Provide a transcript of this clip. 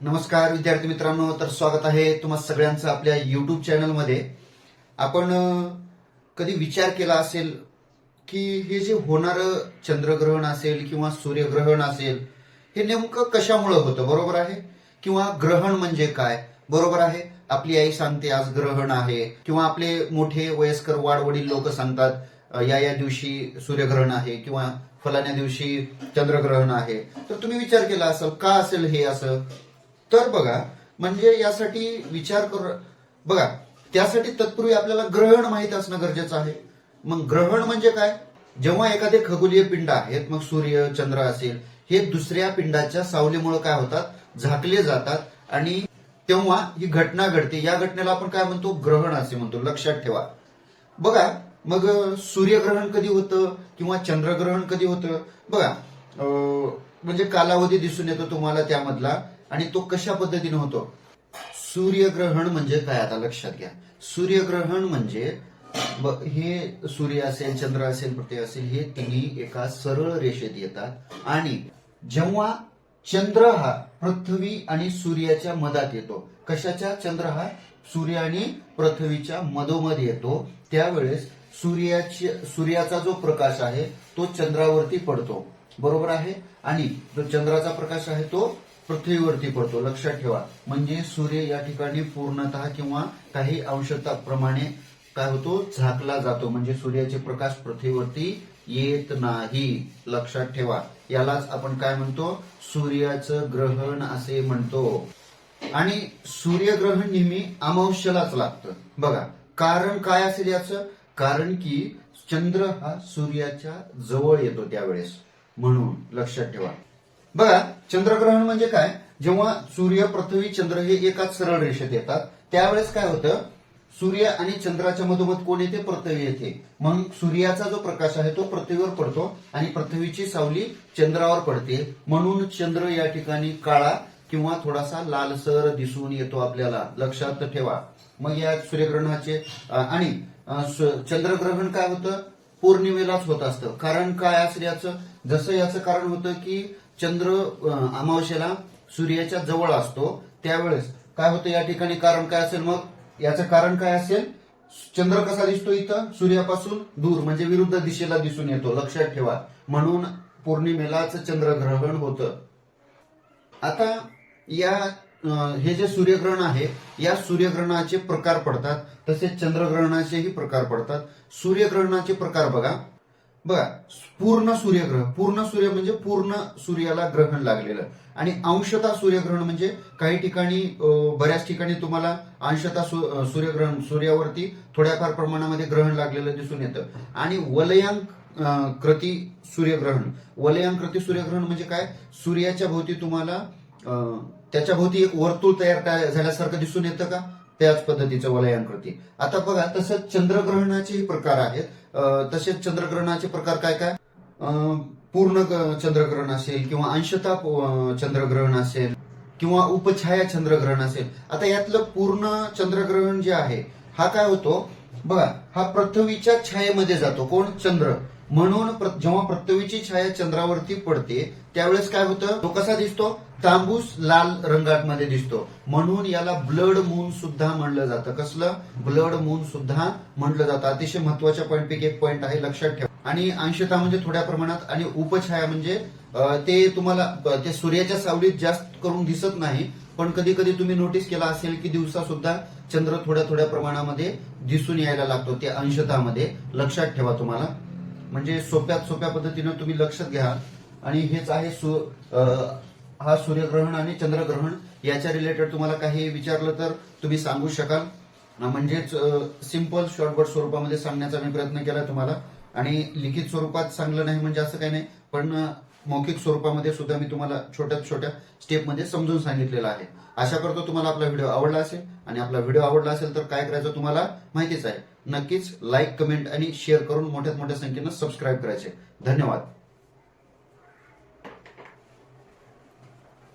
नमस्कार विद्यार्थी मित्रांनो, तर स्वागत आहे तुम्हा सगळ्यांचं आपल्या युट्यूब चॅनलमध्ये. आपण कधी विचार केला असेल की हे जे होणारं चंद्रग्रहण असेल किंवा सूर्यग्रहण असेल हे नेमकं कशामुळे होतं, बरोबर आहे? किंवा ग्रहण म्हणजे काय, बरोबर आहे? आपली आई सांगते आज ग्रहण आहे, किंवा आपले मोठे वयस्कर वाडवडील लोक सांगतात या या दिवशी सूर्यग्रहण आहे किंवा फलाण्या दिवशी चंद्रग्रहण आहे. तर तुम्ही विचार केला असेल का असेल हे असं. तर बघा, म्हणजे यासाठी विचार कर बघा, त्यासाठी तत्पूर्वी आपल्याला ग्रहण माहित असणं गरजेचं आहे. मग ग्रहण म्हणजे काय? जेव्हा एखादे खगोलीय पिंड आहेत, मग सूर्य चंद्र असेल, हे दुसऱ्या पिंडाच्या सावलीमुळे काय होतात, झाकले जातात आणि तेव्हा ही घटना घडते. या घटनेला आपण काय म्हणतो, ग्रहण असे म्हणतो. लक्षात ठेवा. बघा, मग सूर्यग्रहण कधी होतं किंवा चंद्रग्रहण कधी होतं? बघा, म्हणजे कालावधी दिसून येतो तुम्हाला त्यामधला, आणि तो कशा पद्धतीने होतो. सूर्यग्रहण म्हणजे काय, आता लक्षात घ्या. सूर्यग्रहण म्हणजे हे सूर्य असेल, चंद्र असेल, पृथ्वी असेल, हे तिन्ही एका सरळ रेषेत येतात आणि जेव्हा चंद्र हा पृथ्वी आणि सूर्याच्या मधात येतो. कशाच्या? चंद्र हा सूर्य आणि पृथ्वीच्या मधोमध येतो, त्यावेळेस सूर्याचा जो प्रकाश आहे तो चंद्रावरती पडतो, बरोबर आहे? आणि जो चंद्राचा प्रकाश आहे तो पृथ्वीवरती पडतो. लक्षात ठेवा. म्हणजे सूर्य या ठिकाणी पूर्णतः किंवा काही अंशतः प्रमाणे काय होतो, झाकला जातो. म्हणजे सूर्याचे प्रकाश पृथ्वीवरती येत नाही. लक्षात ठेवा. यालाच आपण काय म्हणतो, सूर्याचं ग्रहण असे म्हणतो. आणि सूर्यग्रहण नेहमी अमावस्येलाच लागतं. बघा, कारण काय असेल याचं? कारण की चंद्र हा सूर्याच्या जवळ येतो त्यावेळेस, म्हणून लक्षात ठेवा. बघा, चंद्रग्रहण म्हणजे काय? जेव्हा सूर्य, पृथ्वी, चंद्र हे एकाच सरळ रेषेत येतात, त्यावेळेस काय होतं, सूर्य आणि चंद्राच्या मधोमध कोण येते, पृथ्वी येते. मग सूर्याचा जो प्रकाश आहे तो पृथ्वीवर पडतो आणि पृथ्वीची सावली चंद्रावर पडते, म्हणून चंद्र या ठिकाणी काळा किंवा थोडासा लालसर दिसून येतो आपल्याला. लक्षात ठेवा. मग या सूर्यग्रहणाचे आणि चंद्रग्रहण काय होतं, पौर्णिमेलाच होत असतं. कारण काय असेल याचं? जसं याचं कारण होतं की चंद्र अमावस्येला सूर्याच्या जवळ असतो, त्यावेळेस काय होतं या ठिकाणी, कारण काय असेल? मग याचं कारण काय असेल? चंद्र कसा दिसतो इथं, सूर्यापासून दूर, म्हणजे विरुद्ध दिशेला दिसून येतो. लक्षात ठेवा. म्हणून पौर्णिमेलाच चंद्रग्रहण होतं. आता या हे जे सूर्यग्रहण आहे, या सूर्यग्रहणाचे प्रकार पडतात, तसेच चंद्रग्रहणाचेही प्रकार पडतात. सूर्यग्रहणाचे प्रकार बघा. पूर्ण सूर्यग्रहण, पूर्ण सूर्य म्हणजे पूर्ण सूर्याला ग्रहण लागलेलं. आणि अंशतः सूर्यग्रहण म्हणजे काही ठिकाणी, बऱ्याच ठिकाणी तुम्हाला अंशतः सूर्यग्रहण, सूर्यावरती थोड्याफार प्रमाणामध्ये ग्रहण लागलेलं दिसून येतं. आणि वलयांकृती सूर्यग्रहण. वलयांकृती सूर्यग्रहण म्हणजे काय? सूर्याच्या भोवती तुम्हाला त्याच्या भोवती एक वर्तुळ तयार झाल्यासारखं दिसून येतं का, त्याच पद्धतीचं वलयांकृती. आता बघा, तसंच चंद्रग्रहणाचेही प्रकार आहेत. तसेच चंद्रग्रहणाचे प्रकार काय काय? पूर्ण चंद्रग्रहण असेल किंवा अंशतः चंद्रग्रहण असेल किंवा उपछाया चंद्रग्रहण असेल. आता यातलं पूर्ण चंद्रग्रहण जे आहे, हा काय होतो बघा, हा पृथ्वीच्या छायेमध्ये जातो. कोण? चंद्र. म्हणून जेव्हा पृथ्वीची छाया चंद्रावरती पडते त्यावेळेस काय होतं, तो कसा दिसतो, तांबूस लाल रंगामध्ये दिसतो. म्हणून याला ब्लड मून सुद्धा म्हणलं जातं. कसलं? ब्लड मून सुद्धा म्हटलं जातं. अतिशय महत्वाच्या पॉईंट पैकी एक पॉईंट आहे, लक्षात ठेवा. आणि अंशतः म्हणजे थोड्या प्रमाणात, आणि उपछाया म्हणजे ते तुम्हाला ते सूर्याच्या सावलीत जास्त करून दिसत नाही, पण कधी कधी तुम्ही नोटीस केला असेल की दिवसा सुद्धा चंद्र थोड्या थोड्या प्रमाणामध्ये दिसून यायला लागतो, ते अंशतः मध्ये. लक्षात ठेवा तुम्हाला. म्हणजे सोप्यात सोप्या पद्धतीनं तुम्ही लक्षात घ्या. आणि हेच आहे हा सूर्यग्रहण आणि चंद्रग्रहण. याच्या रिलेटेड तुम्हाला काही विचारलं तर तुम्ही सांगू शकाल. म्हणजेच सिंपल शॉर्टकट स्वरूपामध्ये सांगण्याचा मी प्रयत्न केला तुम्हाला. आणि लिखित स्वरूपात सांगलं नाही म्हणजे असं काही नाही, पण मौखिक स्वरूपामध्ये सुद्धा मी तुम्हाला छोट्या छोट्या स्टेपमध्ये समजून सांगितलेलं आहे. आशा करतो तुम्हाला आपला व्हिडिओ आवडला असेल. आणि आपला व्हिडिओ आवडला असेल तर काय करायचं तुम्हाला माहितीच आहे. नक्कीच लाईक, कमेंट आणि शेअर करून मोठ्यात मोठ्या संख्येनं सबस्क्राईब करायचे. धन्यवाद.